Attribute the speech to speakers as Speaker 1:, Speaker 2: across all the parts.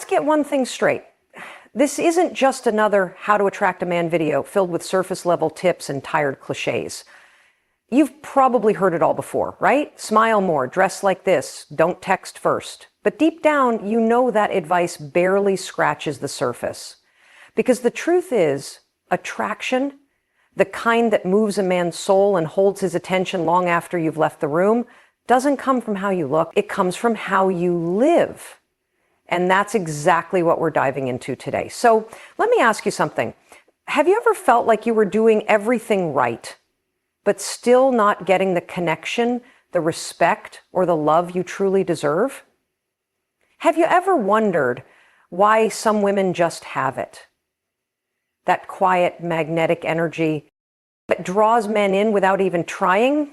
Speaker 1: get one thing straight. This isn't just another How to Attract a Man video filled with surface-level tips and tired cliches. You've probably heard it all before, right? Smile more, dress like this, don't text first. But deep down, you know that advice barely scratches the surface. Because the truth is, attraction, the kind that moves a man's soul and holds his attention long after you've left the room, doesn't come from how you look, it comes from how you live. And that's exactly what we're diving into today. So let me ask you something. Have you ever felt like you were doing everything right, but still not getting the connection, the respect, or the love you truly deserve? Have you ever wondered why some women just have it? That quiet, magnetic energy that draws men in without even trying?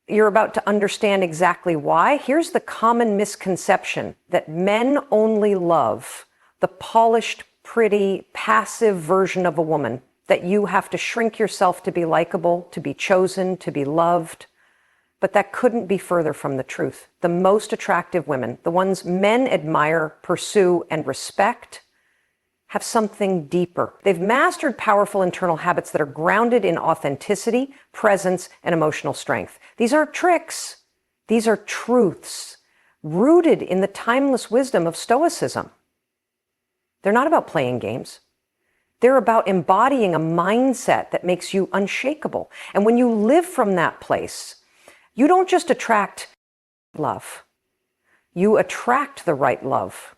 Speaker 1: You're about to understand exactly why. Here's the common misconception that men only love the polished, pretty, passive version of a woman, that you have to shrink yourself to be likable, to be chosen, to be loved. But that couldn't be further from the truth. The most attractive women, the ones men admire, pursue, and respect, have something deeper. They've mastered powerful internal habits that are grounded in authenticity, presence, and emotional strength. These aren't tricks. These are truths, rooted in the timeless wisdom of Stoicism. They're not about playing games. They're about embodying a mindset that makes you unshakable. And when you live from that place, you don't just attract love. You attract the right love.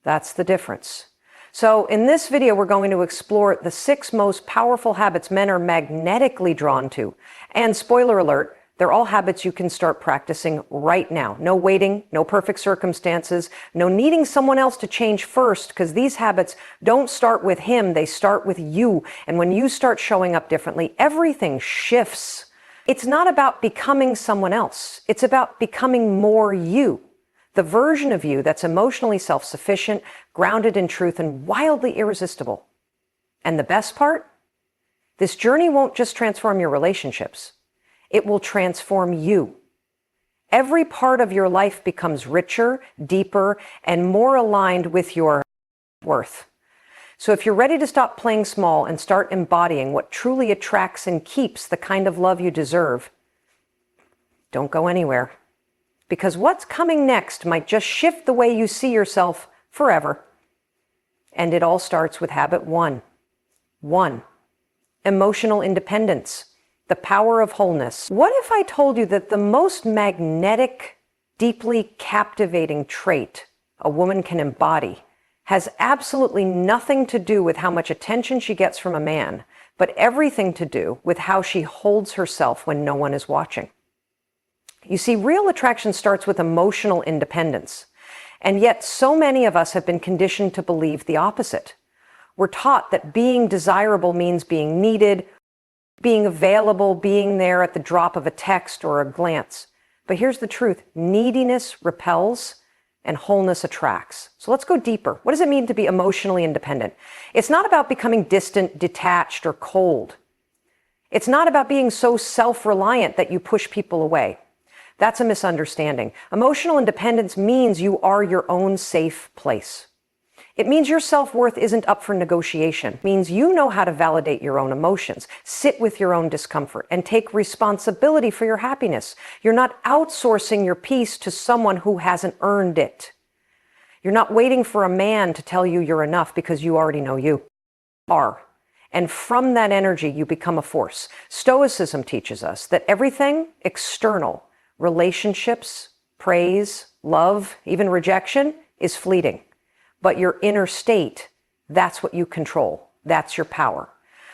Speaker 1: That's the difference. So in this video, we're going to explore the 6 most powerful habits men are magnetically drawn to. And spoiler alert, they're all habits you can start practicing right now. No waiting, no perfect circumstances, no needing someone else to change first, because these habits don't start with him, they start with you. And when you start showing up differently, everything shifts. It's not about becoming someone else. It's about becoming more you. The version of you that's emotionally self-sufficient, grounded in truth, and wildly irresistible. And the best part? This journey won't just transform your relationships. It will transform you. Every part of your life becomes richer, deeper, and more aligned with your worth. So if you're ready to stop playing small and start embodying what truly attracts and keeps the kind of love you deserve, don't go anywhere. Because what's coming next might just shift the way you see yourself forever. And it all starts with habit 1. 1. Emotional independence. The power of wholeness. What if I told you that the most magnetic, deeply captivating trait a woman can embody has absolutely nothing to do with how much attention she gets from a man, but everything to do with how she holds herself when no one is watching? You see, real attraction starts with emotional independence. And yet so many of us have been conditioned to believe the opposite. We're taught that being desirable means being needed, being available, being there at the drop of a text or a glance. But here's the truth. Neediness repels and wholeness attracts. So let's go deeper. What does it mean to be emotionally independent? It's not about becoming distant, detached, or cold. It's not about being so self-reliant that you push people away. That's a misunderstanding. Emotional independence means you are your own safe place. It means your self-worth isn't up for negotiation. It means you know how to validate your own emotions, sit with your own discomfort, and take responsibility for your happiness. You're not outsourcing your peace to someone who hasn't earned it. You're not waiting for a man to tell you you're enough because you already know you are. And from that energy, you become a force. Stoicism teaches us that everything external, relationships, praise, love, even rejection, is fleeting. But your inner state, that's what you control. That's your power.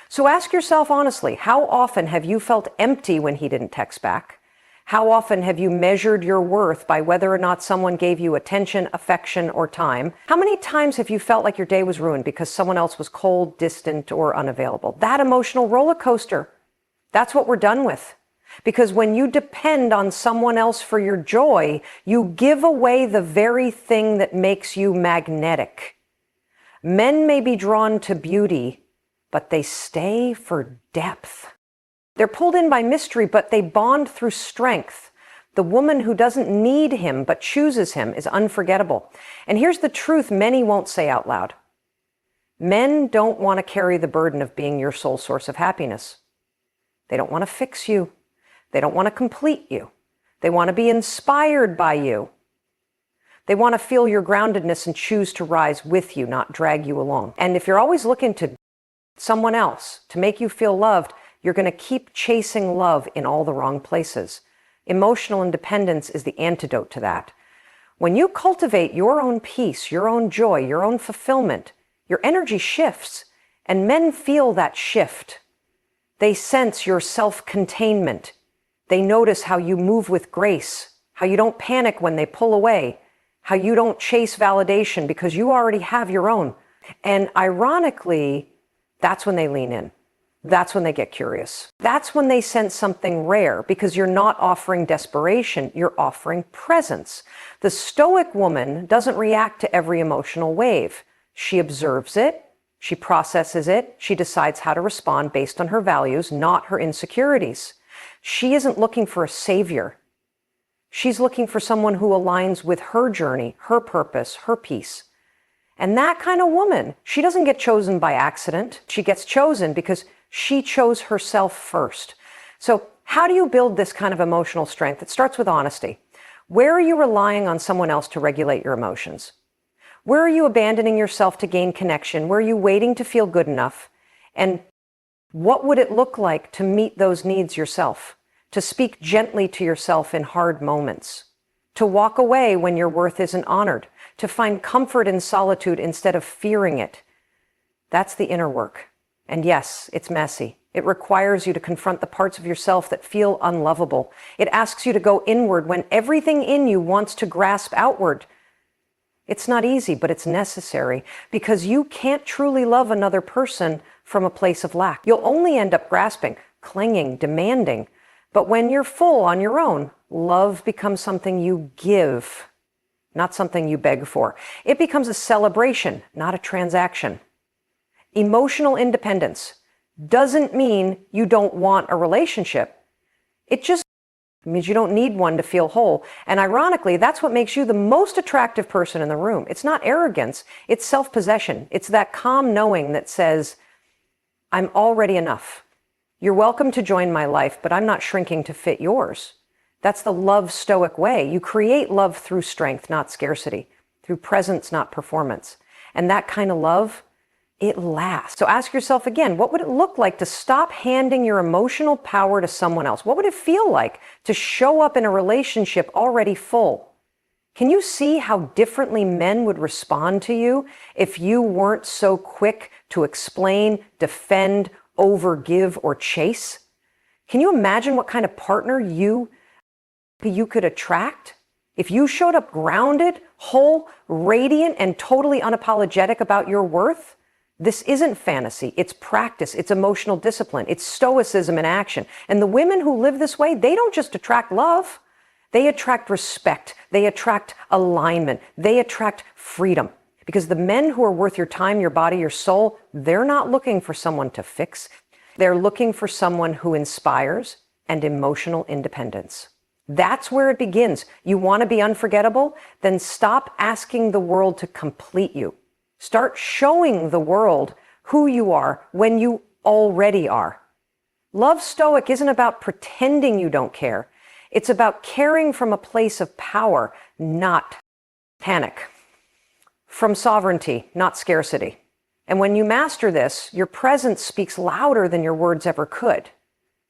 Speaker 1: So ask yourself honestly, how often have you felt empty when he didn't text back? How often have you measured your worth by whether or not someone gave you attention, affection, or time? How many times have you felt like your day was ruined because someone else was cold, distant, or unavailable? That emotional roller coaster, that's what we're done with. Because when you depend on someone else for your joy, you give away the very thing that makes you magnetic. Men may be drawn to beauty, but they stay for depth. They're pulled in by mystery, but they bond through strength. The woman who doesn't need him but chooses him is unforgettable. And here's the truth many won't say out loud. Men don't want to carry the burden of being your sole source of happiness. They don't want to fix you. They don't want to complete you. They want to be inspired by you. They want to feel your groundedness and choose to rise with you, not drag you along. And if you're always looking to someone else to make you feel loved, you're going to keep chasing love in all the wrong places. Emotional independence is the antidote to that. When you cultivate your own peace, your own joy, your own fulfillment, your energy shifts, and men feel that shift. They sense your self-containment. They notice how you move with grace, how you don't panic when they pull away, how you don't chase validation because you already have your own. And ironically, that's when they lean in. That's when they get curious. That's when they sense something rare because you're not offering desperation, you're offering presence. The stoic woman doesn't react to every emotional wave. She observes it, she processes it, she decides how to respond based on her values, not her insecurities. She isn't looking for a savior. She's looking for someone who aligns with her journey, her purpose, her peace. And that kind of woman, she doesn't get chosen by accident. She gets chosen because she chose herself first. So how do you build this kind of emotional strength? It starts with honesty. Where are you relying on someone else to regulate your emotions? Where are you abandoning yourself to gain connection? Where are you waiting to feel good enough? And what would it look like to meet those needs yourself? To speak gently to yourself in hard moments? To walk away when your worth isn't honored? To find comfort in solitude instead of fearing it? That's the inner work. And yes, it's messy. It requires you to confront the parts of yourself that feel unlovable. It asks you to go inward when everything in you wants to grasp outward. It's not easy, but it's necessary because you can't truly love another person from a place of lack. You'll only end up grasping, clinging, demanding. But when you're full on your own, love becomes something you give, not something you beg for. It becomes a celebration, not a transaction. Emotional independence doesn't mean you don't want a relationship. It just means you don't need one to feel whole. And ironically, that's what makes you the most attractive person in the room. It's not arrogance, it's self-possession. It's that calm knowing that says, I'm already enough. You're welcome to join my life, but I'm not shrinking to fit yours. That's the love stoic way. You create love through strength, not scarcity, through presence, not performance. And that kind of love, it lasts. So ask yourself again, what would it look like to stop handing your emotional power to someone else? What would it feel like to show up in a relationship already full? Can you see how differently men would respond to you if you weren't so quick to explain, defend, overgive, or chase? Can you imagine what kind of partner you could attract if you showed up grounded, whole, radiant, and totally unapologetic about your worth? This isn't fantasy, it's practice, it's emotional discipline, it's stoicism in action. And the women who live this way, they don't just attract love, they attract respect, they attract alignment, they attract freedom. Because the men who are worth your time, your body, your soul, they're not looking for someone to fix. They're looking for someone who inspires and emotional independence. That's where it begins. You want to be unforgettable? Then stop asking the world to complete you. Start showing the world who you are when you already are. Love stoic isn't about pretending you don't care. It's about caring from a place of power, not panic. From sovereignty, not scarcity. And when you master this, your presence speaks louder than your words ever could.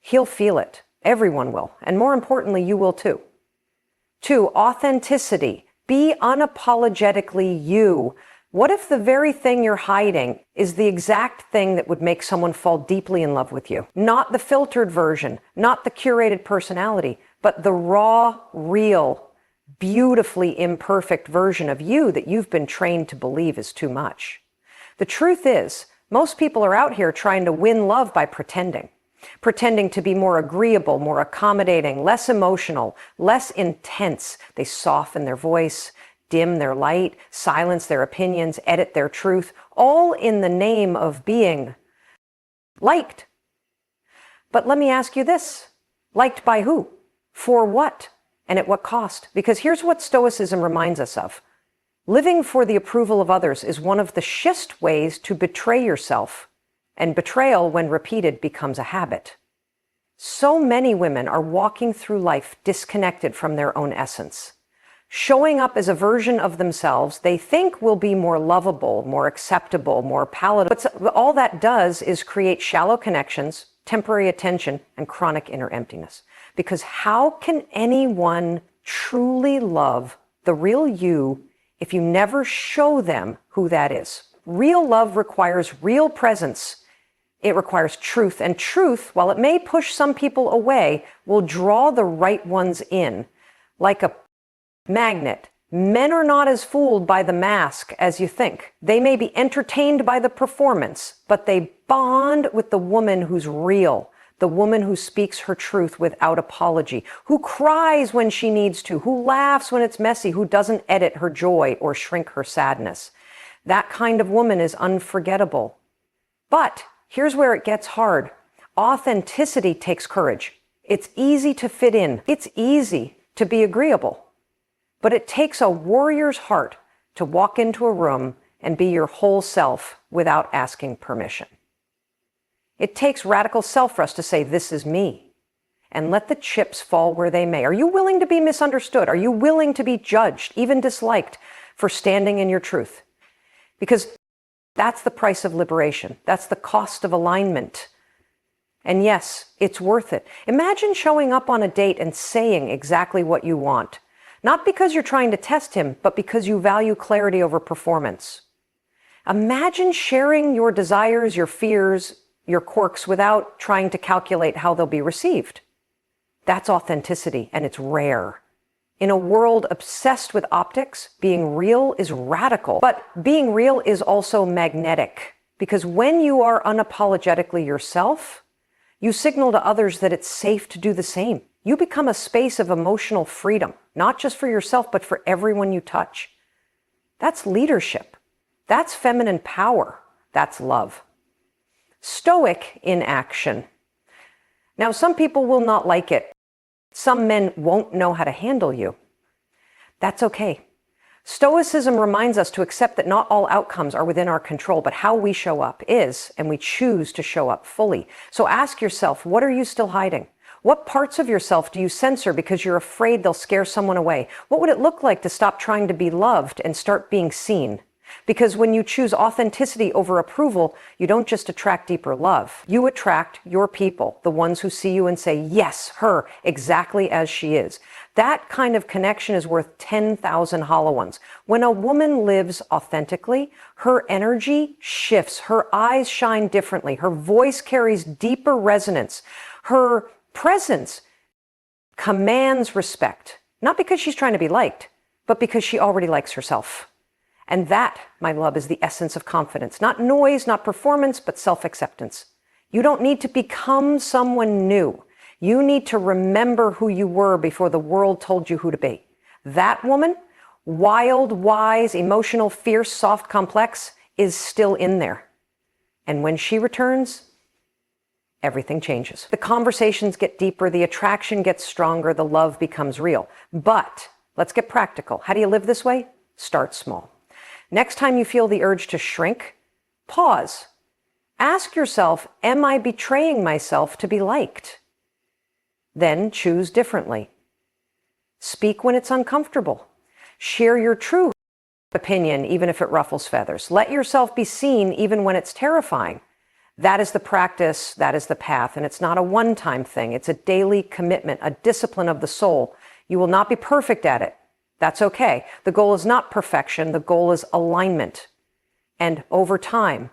Speaker 1: He'll feel it. Everyone will. And more importantly, you will too. 2, authenticity. Be unapologetically you. What if the very thing you're hiding is the exact thing that would make someone fall deeply in love with you? Not the filtered version, not the curated personality, but the raw, real, beautifully imperfect version of you that you've been trained to believe is too much. The truth is, most people are out here trying to win love by pretending. Pretending to be more agreeable, more accommodating, less emotional, less intense. They soften their voice, dim their light, silence their opinions, edit their truth, all in the name of being liked. But let me ask you this. Liked by who? For what? And at what cost? Because here's what Stoicism reminds us of. Living for the approval of others is one of the shiest ways to betray yourself, and betrayal, when repeated, becomes a habit. So many women are walking through life disconnected from their own essence, showing up as a version of themselves they think will be more lovable, more acceptable, more palatable. But all that does is create shallow connections, temporary attention, and chronic inner emptiness. Because how can anyone truly love the real you if you never show them who that is? Real love requires real presence. It requires truth. And truth, while it may push some people away, will draw the right ones in. Like a magnet, men are not as fooled by the mask as you think. They may be entertained by the performance, but they bond with the woman who's real. The woman who speaks her truth without apology, who cries when she needs to, who laughs when it's messy, who doesn't edit her joy or shrink her sadness. That kind of woman is unforgettable. But here's where it gets hard. Authenticity takes courage. It's easy to fit in. It's easy to be agreeable. But it takes a warrior's heart to walk into a room and be your whole self without asking permission. It takes radical self-trust to say, this is me, and let the chips fall where they may. Are you willing to be misunderstood? Are you willing to be judged, even disliked, for standing in your truth? Because that's the price of liberation. That's the cost of alignment. And yes, it's worth it. Imagine showing up on a date and saying exactly what you want. Not because you're trying to test him, but because you value clarity over performance. Imagine sharing your desires, your fears, your quirks without trying to calculate how they'll be received. That's authenticity, and it's rare. In a world obsessed with optics, being real is radical, but being real is also magnetic, because when you are unapologetically yourself, you signal to others that it's safe to do the same. You become a space of emotional freedom, not just for yourself, but for everyone you touch. That's leadership. That's feminine power. That's love. Stoic in action. Now, some people will not like it. Some men won't know how to handle you. That's okay. Stoicism reminds us to accept that not all outcomes are within our control, but how we show up is, and we choose to show up fully. So ask yourself, what are you still hiding? What parts of yourself do you censor because you're afraid they'll scare someone away? What would it look like to stop trying to be loved and start being seen? Because when you choose authenticity over approval, you don't just attract deeper love. You attract your people, the ones who see you and say, yes, her, exactly as she is. That kind of connection is worth 10,000 hollow ones. When a woman lives authentically, her energy shifts, her eyes shine differently, her voice carries deeper resonance, her presence commands respect, not because she's trying to be liked, but because she already likes herself. And that, my love, is the essence of confidence. Not noise, not performance, but self-acceptance. You don't need to become someone new. You need to remember who you were before the world told you who to be. That woman, wild, wise, emotional, fierce, soft, complex, is still in there. And when she returns, everything changes. The conversations get deeper, the attraction gets stronger, the love becomes real. But let's get practical. How do you live this way? Start small. Next time you feel the urge to shrink, pause. Ask yourself, am I betraying myself to be liked? Then choose differently. Speak when it's uncomfortable. Share your true opinion, even if it ruffles feathers. Let yourself be seen, even when it's terrifying. That is the practice, that is the path, and it's not a one-time thing. It's a daily commitment, a discipline of the soul. You will not be perfect at it. That's okay. The goal is not perfection. The goal is alignment. And over time,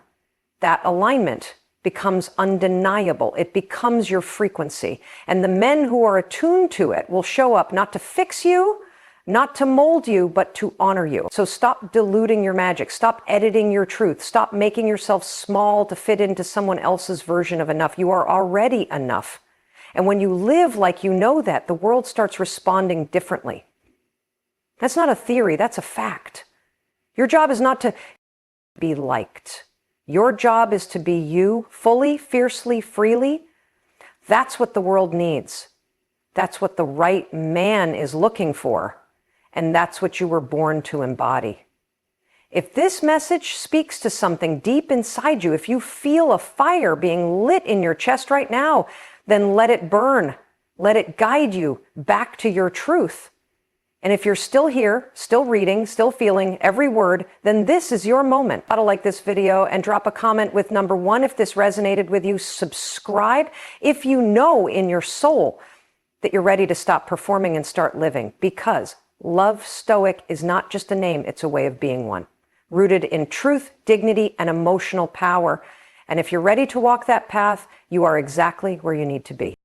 Speaker 1: that alignment becomes undeniable. It becomes your frequency. And the men who are attuned to it will show up not to fix you, not to mold you, but to honor you. So stop diluting your magic. Stop editing your truth. Stop making yourself small to fit into someone else's version of enough. You are already enough. And when you live like you know that, the world starts responding differently. That's not a theory, that's a fact. Your job is not to be liked. Your job is to be you, fully, fiercely, freely. That's what the world needs. That's what the right man is looking for, and that's what you were born to embody. If this message speaks to something deep inside you, if you feel a fire being lit in your chest right now, then let it burn. Let it guide you back to your truth. And if you're still here, still reading, still feeling every word, then this is your moment. To like this video and drop a comment with number 1 if this resonated with you. Subscribe if you know in your soul that you're ready to stop performing and start living, because Love Stoic is not just a name, it's a way of being one, rooted in truth, dignity, and emotional power. And if you're ready to walk that path, you are exactly where you need to be.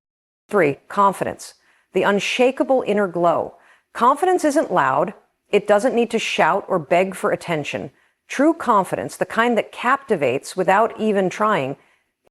Speaker 1: 3, confidence, the unshakable inner glow. Confidence isn't loud. It doesn't need to shout or beg for attention. True confidence, the kind that captivates without even trying,